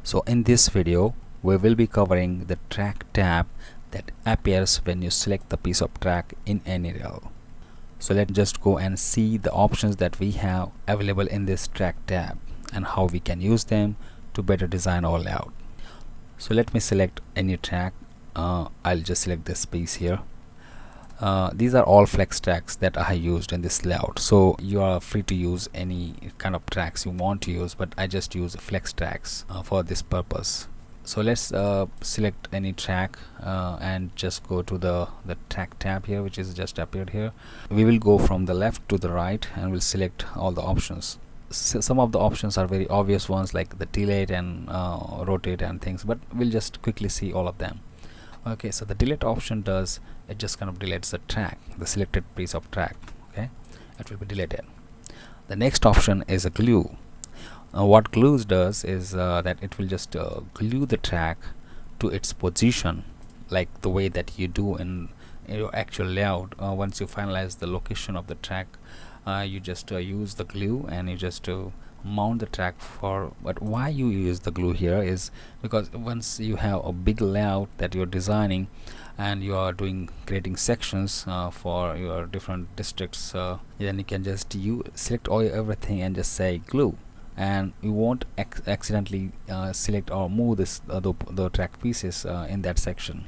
So in this video we will be covering the track tab that appears when you select the piece of track in Anyrail. So let's just go and see the options that we have available in this track tab and how we can use them to better design our layout. So let me select any track. I'll just select this piece here. These are all flex tracks that I used in this layout, so you are free to use any kind of tracks you want to use, but I just use flex tracks for this purpose. So let's select any track and just go to the track tab here, which is just appeared here. We will go from the left to the right and we'll select all the options. Some of the options are very obvious ones, like the delete and rotate and things, but we'll just quickly see all of them. Okay, so the delete option does, it just kind of deletes the track, the selected piece of track. Okay, it will be deleted. The next option is a glue. What glues does is that it will just glue the track to its position, like the way that you do in your actual layout. Once you finalize the location of the track, you just use the glue and you just mount the track for. But why you use the glue here is because once you have a big layout that you're designing and you are creating sections for your different districts, then you can just select everything and just say glue, and you won't accidentally select or move the track pieces in that section.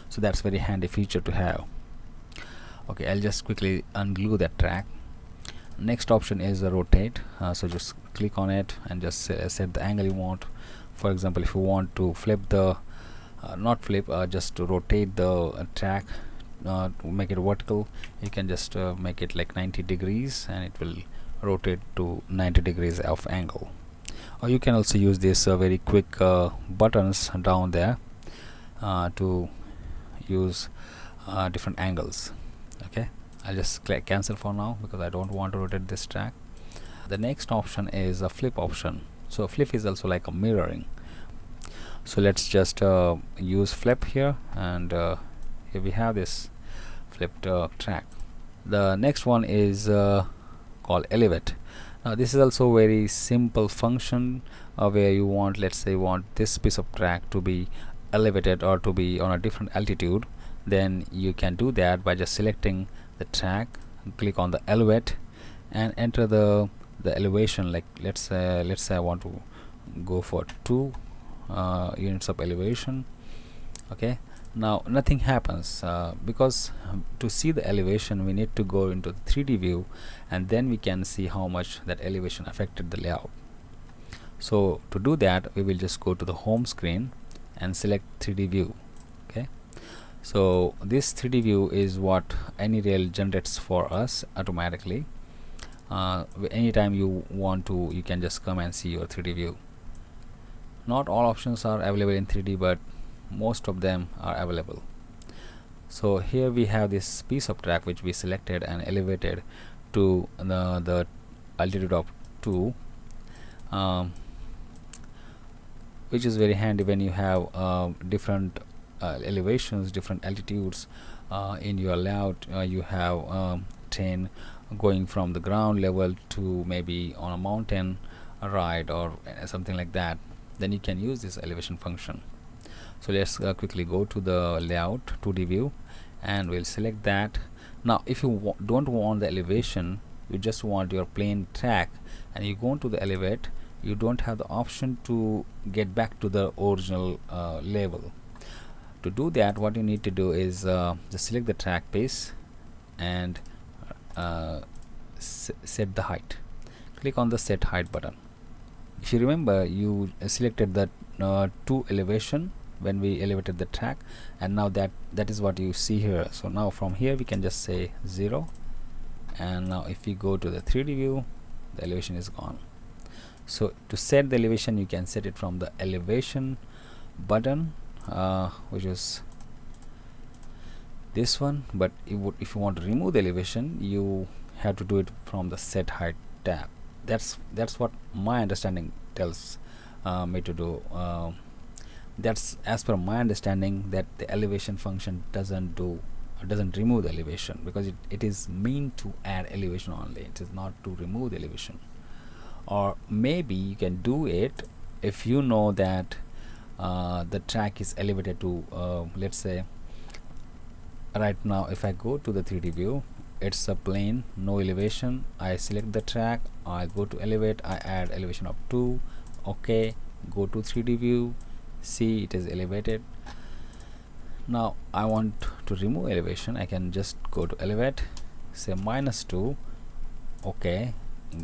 So that's very handy feature to have. Okay, I'll just quickly unglue that track. Next option is rotate. So just click on it and just set the angle you want. For example, if you want to flip the just to rotate the track to make it vertical, you can just make it like 90 degrees and it will rotate to 90 degrees of angle. Or you can also use these very quick buttons down there to use different angles. Okay, I'll just cancel for now because I don't want to rotate this track. The next option is a flip option. So flip is also like a mirroring. So let's just use flip here, and here we have this flipped track. The next one is called elevate. Now this is also very simple function where you want, let's say, this piece of track to be elevated or to be on a different altitude. Then you can do that by just selecting the track, click on the elevate and enter the elevation. Like let's say I want to go for 2 units of elevation. Okay, now nothing happens because to see the elevation we need to go into the 3D view, and then we can see how much that elevation affected the layout. So to do that, we will just go to the home screen and select 3D view. Okay, so this 3D view is what Anyrail generates for us automatically. Anytime you want to, you can just come and see your 3D view. Not all options are available in 3D, but most of them are available. So here we have this piece of track which we selected and elevated to the altitude of 2, which is very handy when you have different elevations, different altitudes in your layout. You have train going from the ground level to maybe on a mountain ride or something like that. Then you can use this elevation function. So let's quickly go to the layout 2D view and we'll select that. Now if you don't want the elevation, you just want your plain track, and you go to the elevate, you don't have the option to get back to the original level. To do that, what you need to do is just select the track base and set the height. Click on the set height button. If you remember, you selected that 2 elevation when we elevated the track, and now that is what you see here. So now from here we can just say 0, and now if we go to the 3D view, the elevation is gone. So to set the elevation, you can set it from the elevation button, which is this one, but if you want to remove the elevation, you have to do it from the set height tab. That's what my understanding tells me to do. That's as per my understanding, that the elevation function doesn't remove the elevation, because it is meant to add elevation only. It is not to remove the elevation. Or maybe you can do it if you know that the track is elevated to let's say right now, if I go to the 3D view, it's a plane, no elevation. I select the track, I go to elevate, I add elevation of 2. Okay, go to 3D view, see it is elevated. Now I want to remove elevation. I can just go to elevate, say -2. Okay,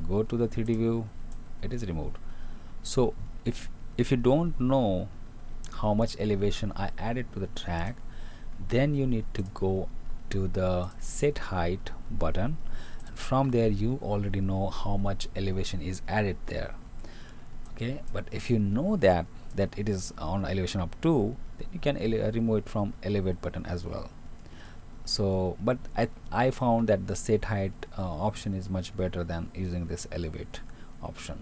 go to the 3D view, it is removed. So if you don't know how much elevation I added to the track, then you need to go to the set height button, and from there you already know how much elevation is added there. Okay, but if you know that it is on elevation of 2, then you can remove it from elevate button as well. So but I found that the set height option is much better than using this elevate option.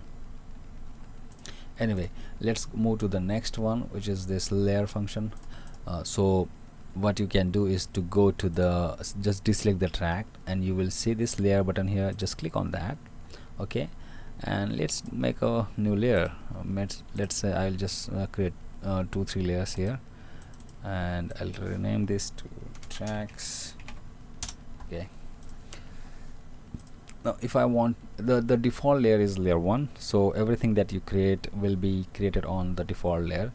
Anyway, let's move to the next one, which is this layer function. So what you can do is to go to the just deselect the track, and you will see this layer button here. Just click on that. Okay, and let's make a new layer. Let's say I'll just create 2-3 layers here, and I'll rename this to tracks. Okay, now if I want the default layer is layer 1, so everything that you create will be created on the default layer.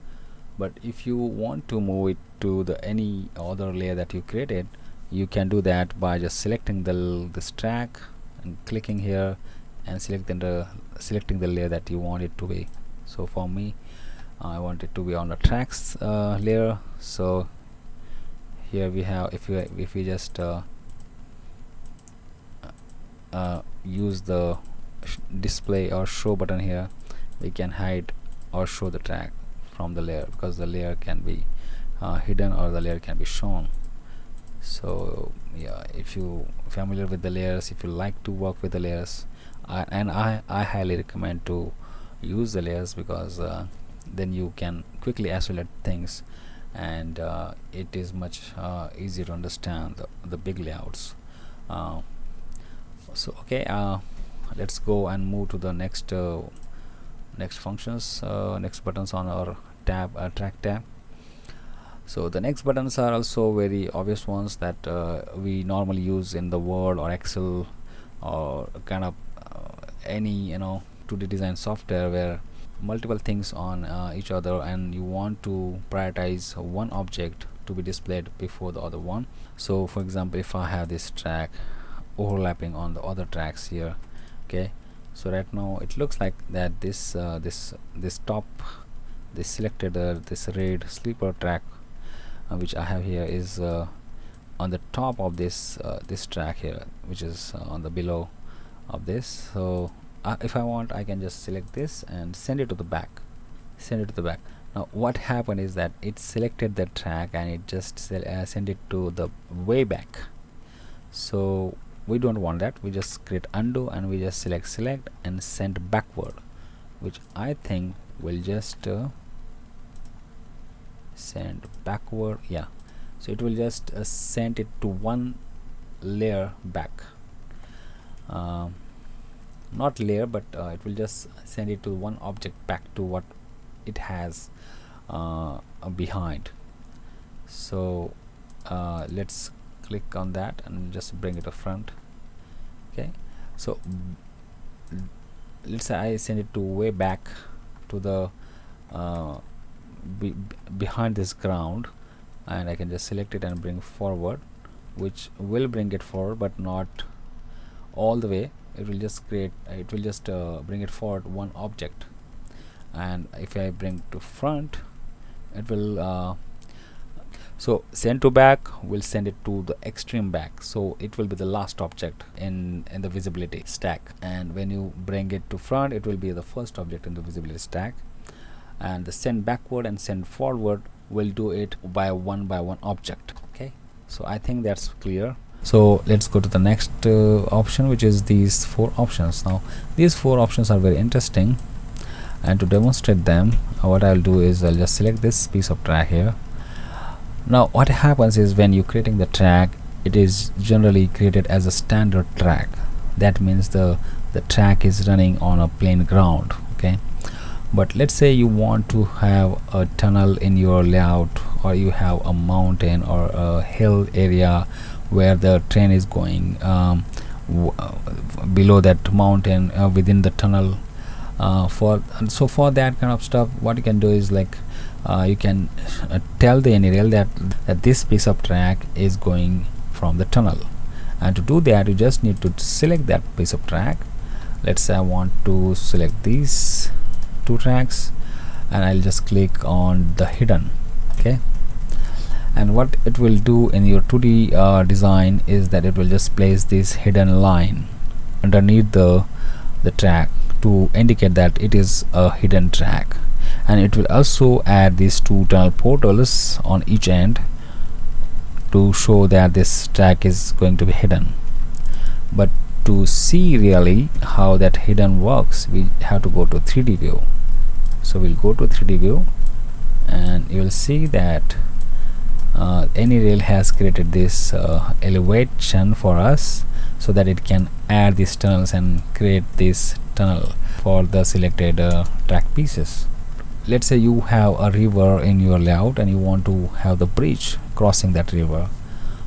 But if you want to move it to the any other layer that you created, you can do that by just selecting this track and clicking here and selecting the layer that you want it to be. So for me, I want it to be on the tracks layer. So here we have, if we just use the display or show button here, we can hide or show the track from the layer, because the layer can be hidden or the layer can be shown. So yeah, if you familiar with the layers, if you like to work with the layers, I highly recommend to use the layers, because then you can quickly isolate things, and it is much easier to understand the big layouts. So okay, let's go and move to the next functions, next buttons on our track tab. So the next buttons are also very obvious ones that we normally use in the Word or Excel or kind of any 2D design software, where multiple things on each other, and you want to prioritize one object to be displayed before the other one. So for example, if I have this track overlapping on the other tracks here, okay, so right now it looks like that this top, this selected this red sleeper track which I have here is on the top of this track here, which is on the below of this. So if I want, I can just select this and send it to the back. Now what happened is that it selected the track and it just send it to the way back. So we don't want that. We just create undo, and we just select and send backward, which I think will just send backward. Yeah, so it will just send it to one layer back, not layer, but it will just send it to one object back to what it has behind. So let's click on that and just bring it to front. Okay, so let's say I send it to way back to the behind this ground, and I can just select it and bring forward, which will bring it forward, but not all the way. It will just bring it forward one object. And if I bring to front, it will so send to back will send it to the extreme back, so it will be the last object in the visibility stack. And when you bring it to front, it will be the first object in the visibility stack. And the send backward and send forward will do it by one object. Okay, so I think that's clear. So let's go to the next option, which is these 4 options. Now these 4 options are very interesting, and to demonstrate them, what I'll do is I'll just select this piece of track here. Now what happens is, when you're creating the track, it is generally created as a standard track. That means the track is running on a plain ground. Okay, But let's say you want to have a tunnel in your layout, or you have a mountain or a hill area where the train is going below that mountain, within the tunnel. For that kind of stuff, what you can do is like you can tell the Anyrail that this piece of track is going from the tunnel, and to do that you just need to select that piece of track. Let's say I want to select these two tracks, and I'll just click on the hidden. Okay, and what it will do in your 2D design is that it will just place this hidden line underneath the track to indicate that it is a hidden track, and it will also add these two tunnel portals on each end to show that this track is going to be hidden. But to see really how that hidden works, we have to go to 3D view. So we'll go to 3D view, and you will see that Anyrail has created this elevation for us so that it can add these tunnels and create this tunnel for the selected track pieces. Let's say you have a river in your layout and you want to have the bridge crossing that river,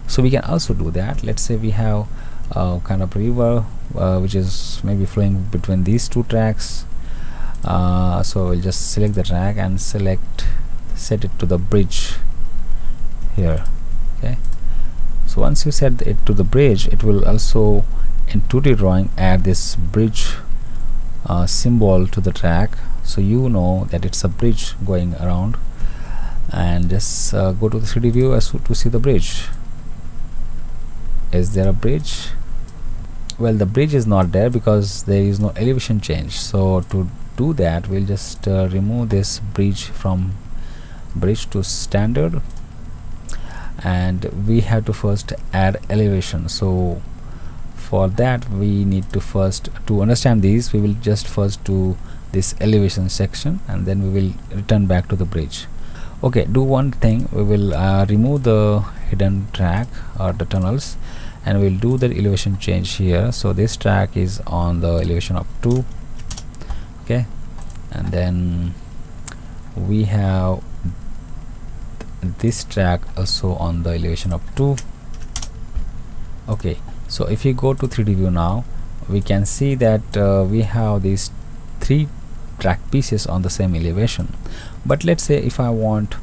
so we can also do that. Let's say we have a kind of river which is maybe flowing between these two tracks, so we'll just select the track and set it to the bridge here. Okay, so once you set it to the bridge, it will also in 2D drawing add this bridge symbol to the track, so you know that it's a bridge going around. And just go to the 3D view to see the bridge. Is there a bridge? Well, the bridge is not there because there is no elevation change. So to do that, we'll just remove this bridge from bridge to standard, and we have to first add elevation. So for that we need to first, to understand these, we will just first do this elevation section, and then we will return back to the bridge. Okay, do one thing, we will remove the hidden track or the tunnels, and we'll do the elevation change here. So this track is on the elevation of 2. Okay, and then we have this track also on the elevation of 2. Okay, so if you go to 3D view now, we can see that we have these 3 track pieces on the same elevation. But let's say if I want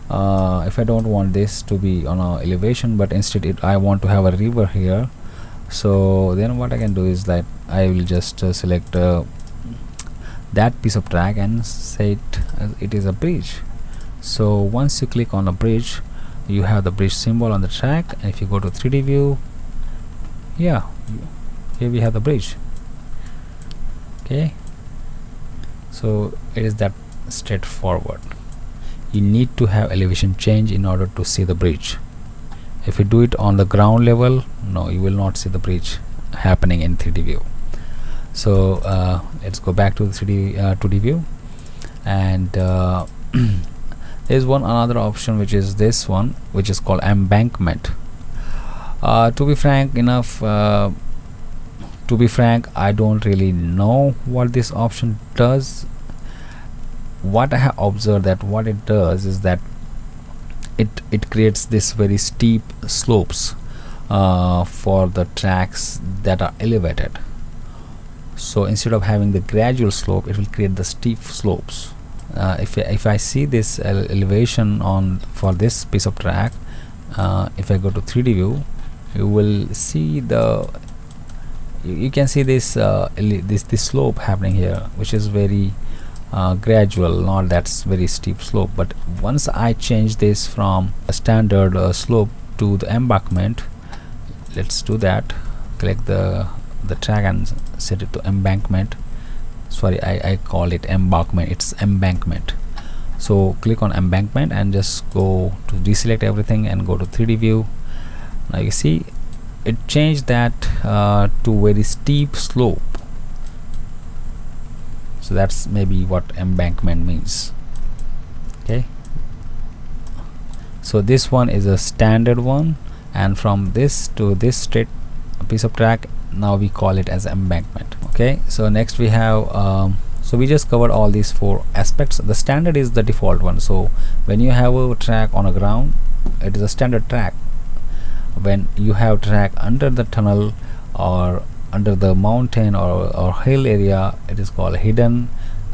if I don't want this to be on a elevation, but instead I want to have a river here, so then what I can do is that I will just select that piece of track and say it is a bridge. So once you click on a bridge, you have the bridge symbol on the track, and if you go to 3D view, yeah, here we have the bridge. Okay, so it is that straightforward. You need to have elevation change in order to see the bridge. If you do it on the ground level, no, you will not see the bridge happening in 3D view. So let's go back to the 2D view, and there's another option, which is this one, which is called embankment. To be frank, I don't really know what this option does. What I have observed, that what it does is that it creates this very steep slopes for the tracks that are elevated. So instead of having the gradual slope, it will create the steep slopes. If I see this elevation on for this piece of track, if I go to 3D view, you will see you can see this this slope happening here, which is very gradual, not that's very steep slope. But once I change this from a standard slope to the embankment, let's do that. Click the track and set it to embankment. Sorry, I call it embankment, it's embankment. So click on embankment and just go to deselect everything and go to 3D view. Now you see it changed that to very steep slope. So that's maybe what embankment means. Okay, so this one is a standard one, and from this to this straight piece of track, now we call it as embankment. Okay, so next we have So we just covered all these four aspects. The standard is the default one. So when you have a track on a ground, it is a standard track. When you have track under the tunnel or under the mountain or hill area, it is called hidden.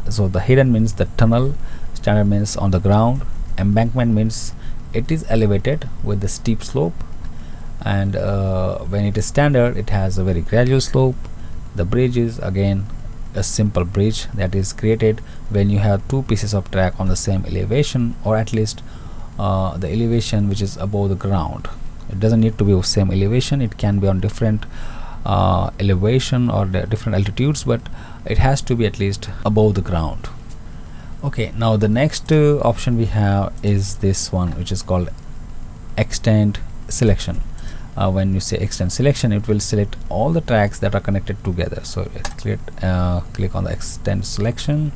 So the hidden means the tunnel, standard means on the ground, embankment means it is elevated with the steep slope, and when it is standard, it has a very gradual slope. The bridge is again a simple bridge that is created when you have two pieces of track on the same elevation, or at least the elevation which is above the ground. It doesn't need to be of same elevation, it can be on different elevation or different altitudes, but it has to be at least above the ground. Okay, now the next option we have is this one, which is called extend selection. When you say extend selection, it will select all the tracks that are connected together. So click on the extend selection,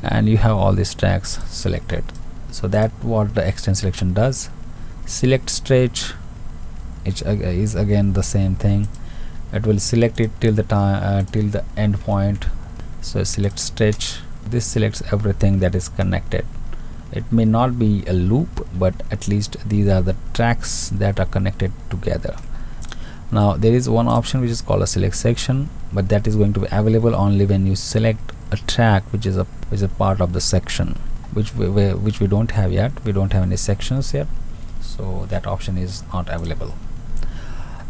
and you have all these tracks selected. So that what the extend selection does. Select stretch, it is again the same thing. It will select it till the time till the end point. So select stretch, this selects everything that is connected. It may not be a loop, but at least these are the tracks that are connected together. Now there is one option which is called a select section, but that is going to be available only when you select a track which is a part of the section, which we don't have yet. We don't have any sections yet, so that option is not available.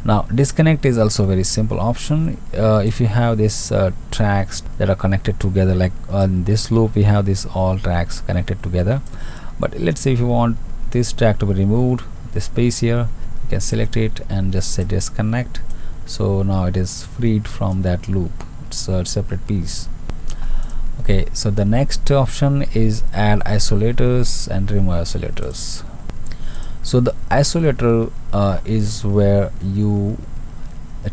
Now disconnect is also a very simple option. If you have this tracks that are connected together, like on this loop we have this all tracks connected together, but let's say if you want this track to be removed, this space here, you can select it and just say disconnect. So now it is freed from that loop, it's a separate piece. Okay, so the next option is add isolators and remove isolators. So the isolator is where you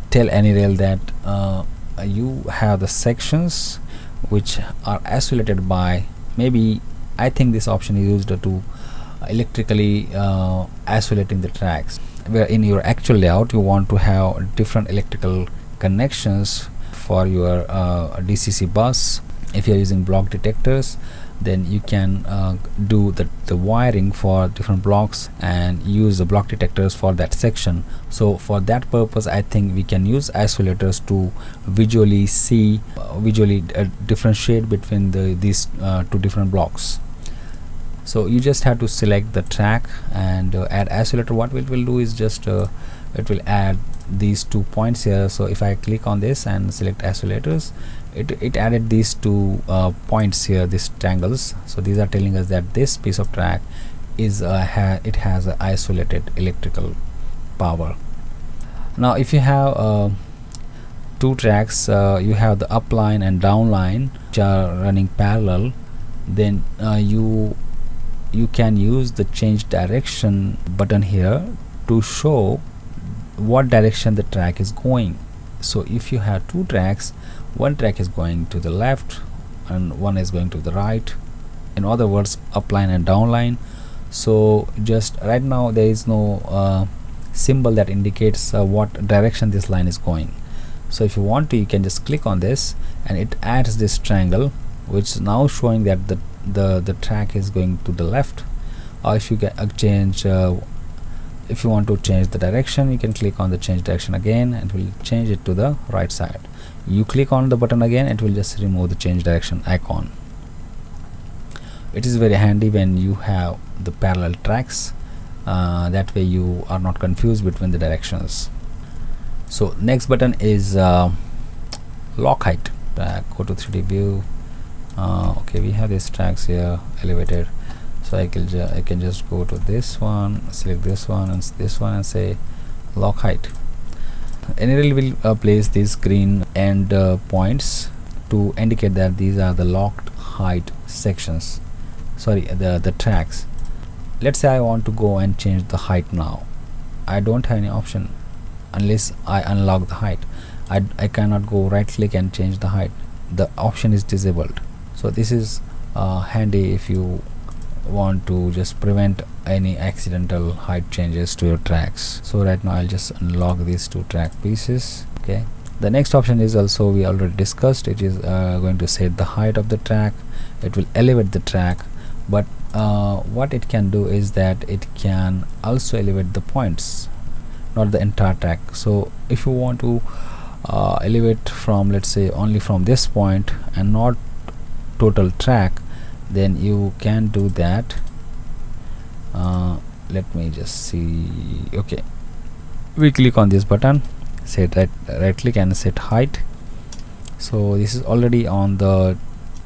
tell Anyrail that you have the sections which are isolated by, maybe I think this option is used to electrically isolating the tracks, where in your actual layout you want to have different electrical connections for your DCC bus. If you are using block detectors, then you can do the wiring for different blocks and use the block detectors for that section. So for that purpose, I think we can use isolators to visually see, differentiate between these two different blocks. So you just have to select the track and add isolator. What it will do is just it will add these 2 points here. So if I click on this and select isolators, it added these 2 points here, these triangles. So these are telling us that this piece of track is it has a isolated electrical power. Now if you have 2 tracks, you have the up line and down line which are running parallel, then you can use the change direction button here to show what direction the track is going. So if you have 2 tracks, one track is going to the left and one is going to the right, in other words upline and downline. So just right now there is no symbol that indicates what direction this line is going. So if you want to, you can just click on this and it adds this triangle which is now showing that the track is going to the left. Or if you get a change, if you want to change the direction, you can click on the change direction again and it will change it to the right side. You click on the button again, it will just remove the change direction icon. It is very handy when you have the parallel tracks, that way you are not confused between the directions. So next button is lock height. Go to 3D view. Okay, we have these tracks here elevated, so I can just go to this one, select this one and this one and say lock height. Anyrail will place these green end points to indicate that these are the locked height sections, sorry, the tracks. Let's say I want to go and change the height now. I don't have any option unless I unlock the height. I cannot go right click and change the height. The option is disabled. So this is handy if you want to just prevent any accidental height changes to your tracks. So right now I'll just unlock these 2 track pieces. Okay, The next option is also we already discussed. It is going to set the height of the track. It will elevate the track, but what it can do is that it can also elevate the points, not the entire track. So if you want to elevate from, let's say, only from this point and not total track, then you can do that. Let me just see. Okay, we click on this button, set right click and set height. So this is already on the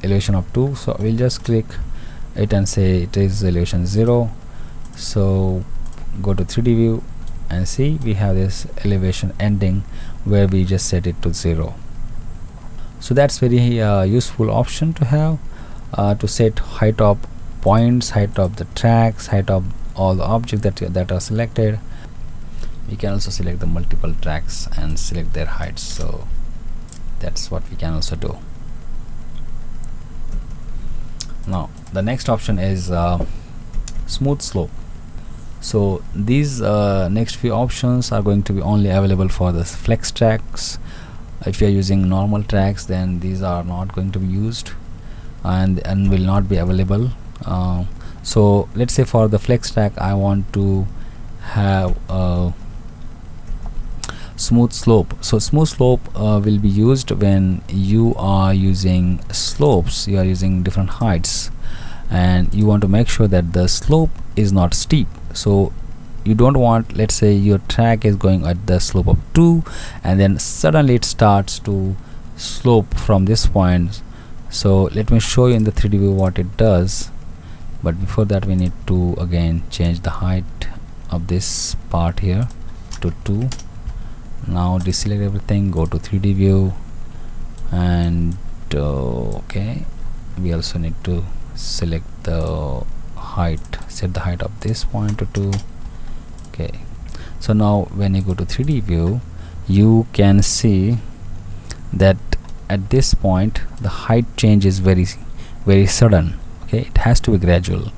elevation of 2, so we'll just click it and say it is elevation 0. So go to 3D view and see we have this elevation ending where we just set it to 0. So that's very useful option to have, to set height of points, height of the tracks, height of all the objects that are selected. We can also select the multiple tracks and select their heights, so that's what we can also do. Now the next option is smooth slope. So these next few options are going to be only available for the flex tracks. If you are using normal tracks, then these are not going to be used and will not be available. So let's say for the flex track I want to have a smooth slope. So smooth slope will be used when you are using slopes, you are using different heights, and you want to make sure that the slope is not steep. So you don't want, let's say your track is going at the slope of 2 and then suddenly it starts to slope from this point. So let me show you in the 3D view what it does, but before that we need to again change the height of this part here to 2. Now deselect everything, go to 3D view, and okay, we also need to select the height, set the height of this point to 2. Okay, so now when you go to 3D view, you can see that at this point the height change is very sudden. Okay, it has to be gradual,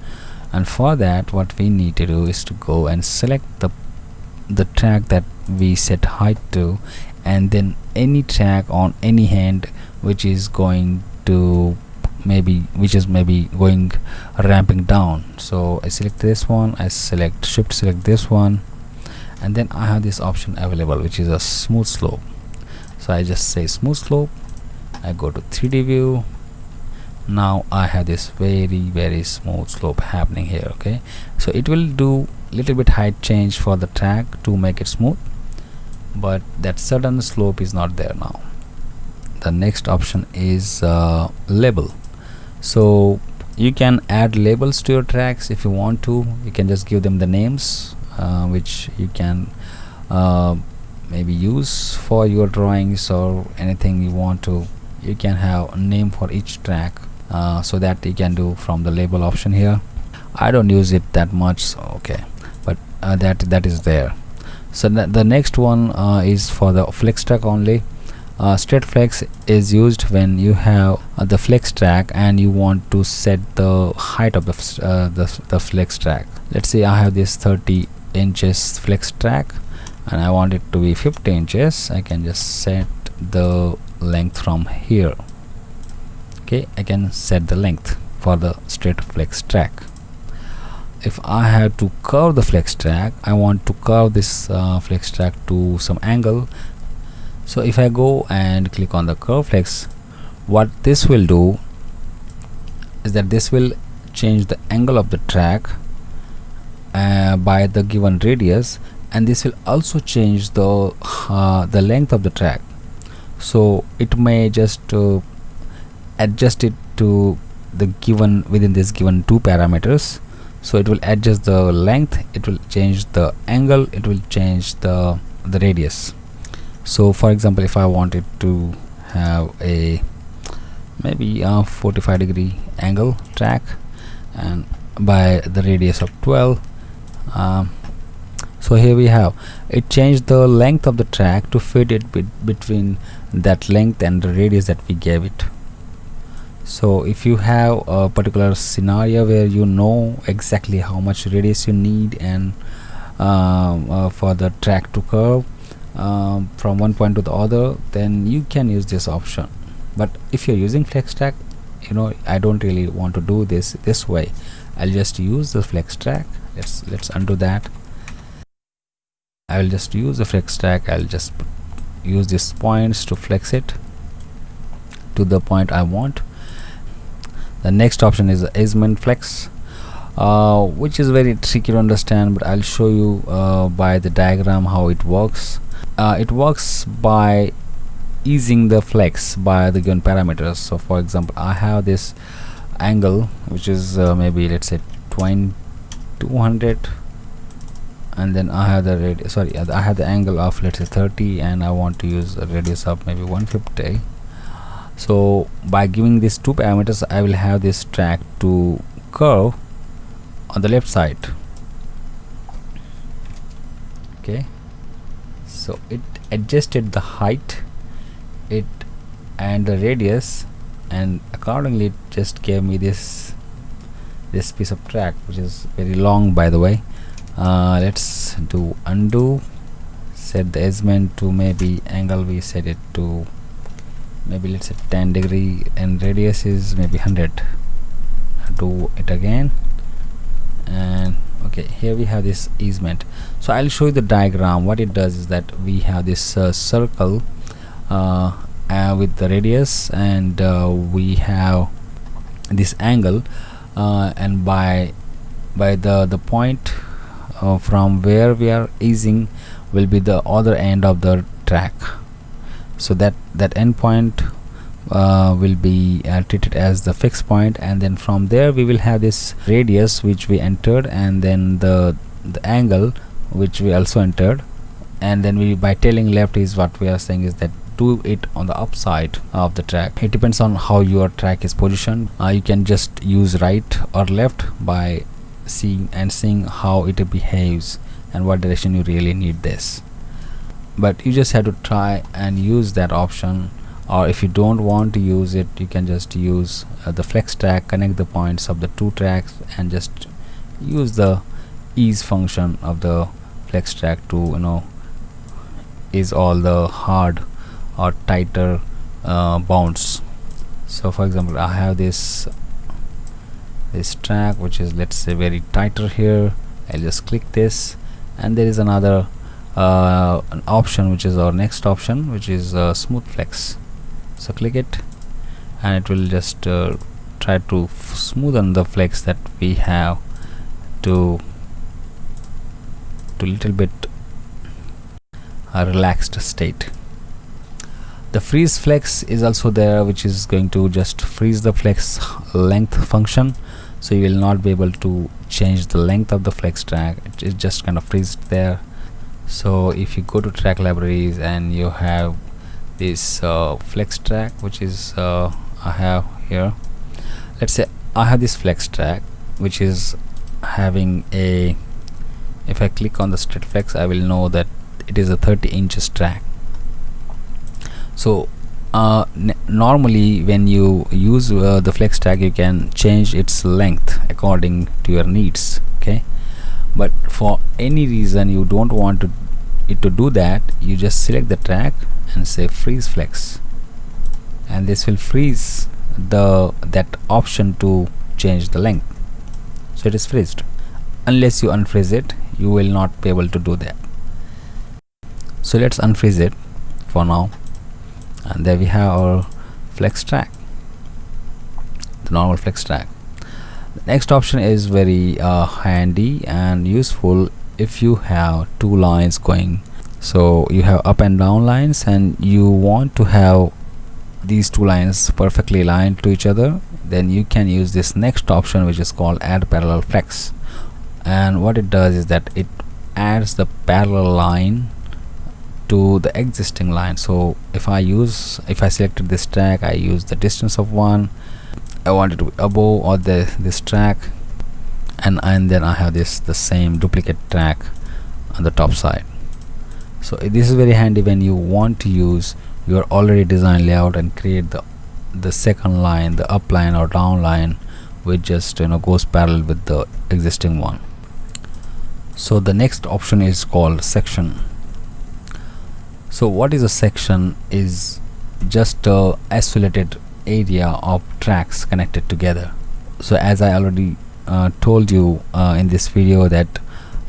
and for that what we need to do is to go and select the track that we set height to, and then any track on any hand which is going to maybe going ramping down. So I select this one, I shift select this one, and then I have this option available which is a smooth slope. So I just say smooth slope, I go to 3D view. Now I have this very smooth slope happening here. Okay, so it will do little bit height change for the track to make it smooth, but that sudden slope is not there now. The next option is label. So you can add labels to your tracks if you want to. You can just give them the names which you can maybe use for your drawings or anything you want to. You can have a name for each track, so that you can do from the label option here. I don't use it that much, so okay, but that is there. So the next one is for the flex track only. Straight flex is used when you have the flex track and you want to set the height of the flex track. Let's say I have this 30 inches flex track and I want it to be 50 inches. I can just set the length from here. Okay, I can set the length for the straight flex track. If I have to curve the flex track, I want to curve this flex track to some angle. So if I go and click on the curve flex, what this will do is that this will change the angle of the track by the given radius, and this will also change the length of the track. So it may just adjust it to the given within this given 2 parameters. So it will adjust the length, it will change the angle, it will change the radius. So for example, if I wanted to have a maybe a 45-degree angle track and by the radius of 12, so here we have it changed the length of the track to fit it between that length and the radius that we gave it. So if you have a particular scenario where you know exactly how much radius you need and for the track to curve, from one point to the other, then you can use this option. But if you're using flex track, I don't really want to do this way. I'll just use the flex track. Let's undo that. I will just use the flex track. I'll just use these points to flex it to the point I want. The next option is the easement flex, which is very tricky to understand, but I'll show you by the diagram how it works. It works by easing the flex by the given parameters. So for example, I have this angle which is maybe, let's say, 200, and then I have the I have the angle of, let's say, 30, and I want to use a radius of maybe 150. So by giving these two parameters, I will have this track to curve on the left side. Okay, so it adjusted the height and the radius, and accordingly it just gave me this piece of track, which is very long, by the way. Let's do undo, set the easement to maybe angle, we set it to maybe, let's say, 10 degree, and radius is maybe 100. Do it again, and okay, here we have this easement. So I'll show you the diagram. What it does is that we have this circle with the radius, and we have this angle, and by the point from where we are easing will be the other end of the track. So that end point will be treated as the fixed point, and then from there we will have this radius which we entered, and then the angle which we also entered, and then we, by tailing left, is what we are saying is that do it on the upside of the track. It depends on how your track is positioned. You can just use right or left by seeing how it behaves and what direction you really need this. But you just have to try and use that option, or if you don't want to use it, you can just use the flex track, connect the points of the two tracks, and just use the ease function of the flex track to ease all the hard or tighter bounds. So for example, I have this track which is, let's say, very tighter here. I'll just click this, and there is another an option, which is our next option, which is smooth flex. So click it, and it will just try to smoothen the flex that we have to little bit a relaxed state. The freeze flex is also there, which is going to just freeze the flex length function, so you will not be able to change the length of the flex track. It just kind of freezes there. So if you go to track libraries and you have this flex track, which is I have here, let's say I have this flex track which is having a, if I click on the straight flex, I will know that it is a 30 inches track. So normally when you use the flex track, you can change its length according to your needs. Okay, but for any reason you don't want it to do that, you just select the track and say freeze flex, and this will freeze that option to change the length. So it is freezed. Unless you unfreeze it, you will not be able to do that. So let's unfreeze it for now, and there we have our flex track, the normal flex track. The next option is very handy and useful if you have two lines going. So you have up and down lines, and you want to have these two lines perfectly aligned to each other, then you can use this next option, which is called add parallel flex. And what it does is that it adds the parallel line to the existing line. So if I selected this track, I use the distance of 1, I want it to be above or this track, and then I have the same duplicate track on the top side. So this is very handy when you want to use your already designed layout and create the second line, the up line or down line, which just goes parallel with the existing one. So the next option is called section. So what is a section is just a isolated area of tracks connected together. So as I already told you in this video, that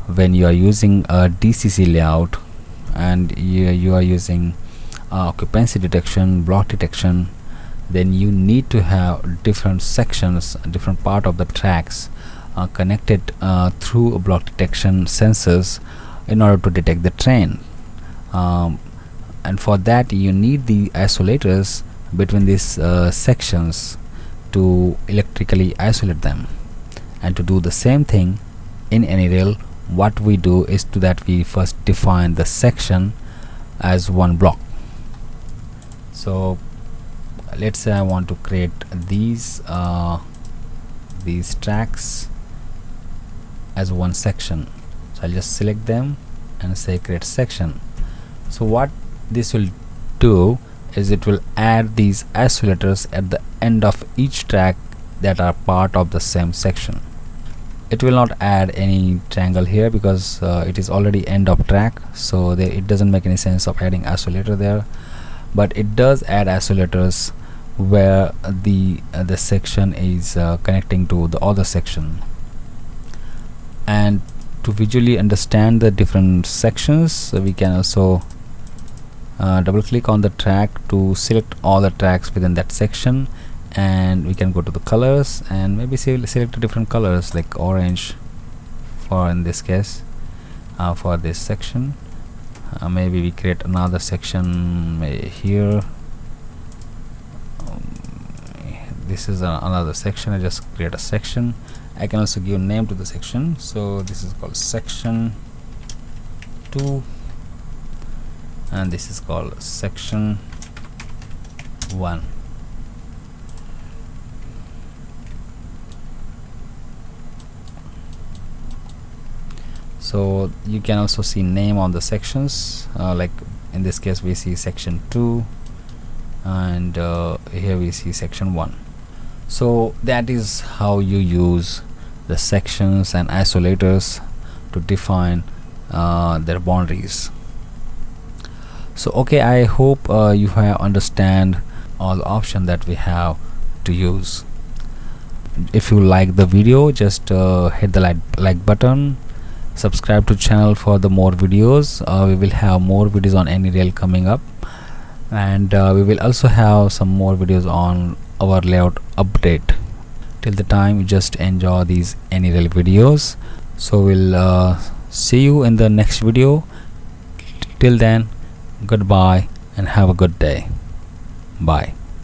when you are using a DCC layout and you are using occupancy detection, block detection, then you need to have different sections, different part of the tracks connected through block detection sensors in order to detect the train. And for that you need the isolators between these sections to electrically isolate them. And to do the same thing in Anyrail, what we do is that we first define the section as one block. So let's say I want to create these tracks as one section. So I'll just select them and say create section. So what this will do is it will add these isolators at the end of each track that are part of the same section. It will not add any triangle here because it is already end of track, so it doesn't make any sense of adding isolator there. But it does add isolators where the section is connecting to the other section. And to visually understand the different sections, we can also double click on the track to select all the tracks within that section, and we can go to the colors and maybe select different colors like orange for in this case for this section. Maybe we create another section here. This is another section. I just create a section. I can also give a name to the section, so this is called section 2 and this is called section 1. So you can also see name on the sections, like in this case we see section 2 and here we see section 1. So that is how you use the sections and isolators to define their boundaries. So okay, I hope you have understand all the options that we have to use. If you like the video, just hit the like button, subscribe to channel for the more videos. We will have more videos on Anyrail coming up, and we will also have some more videos on our layout update. Till the time, you just enjoy these Anyrail videos. So we'll see you in the next video. Till then, goodbye and have a good day. Bye.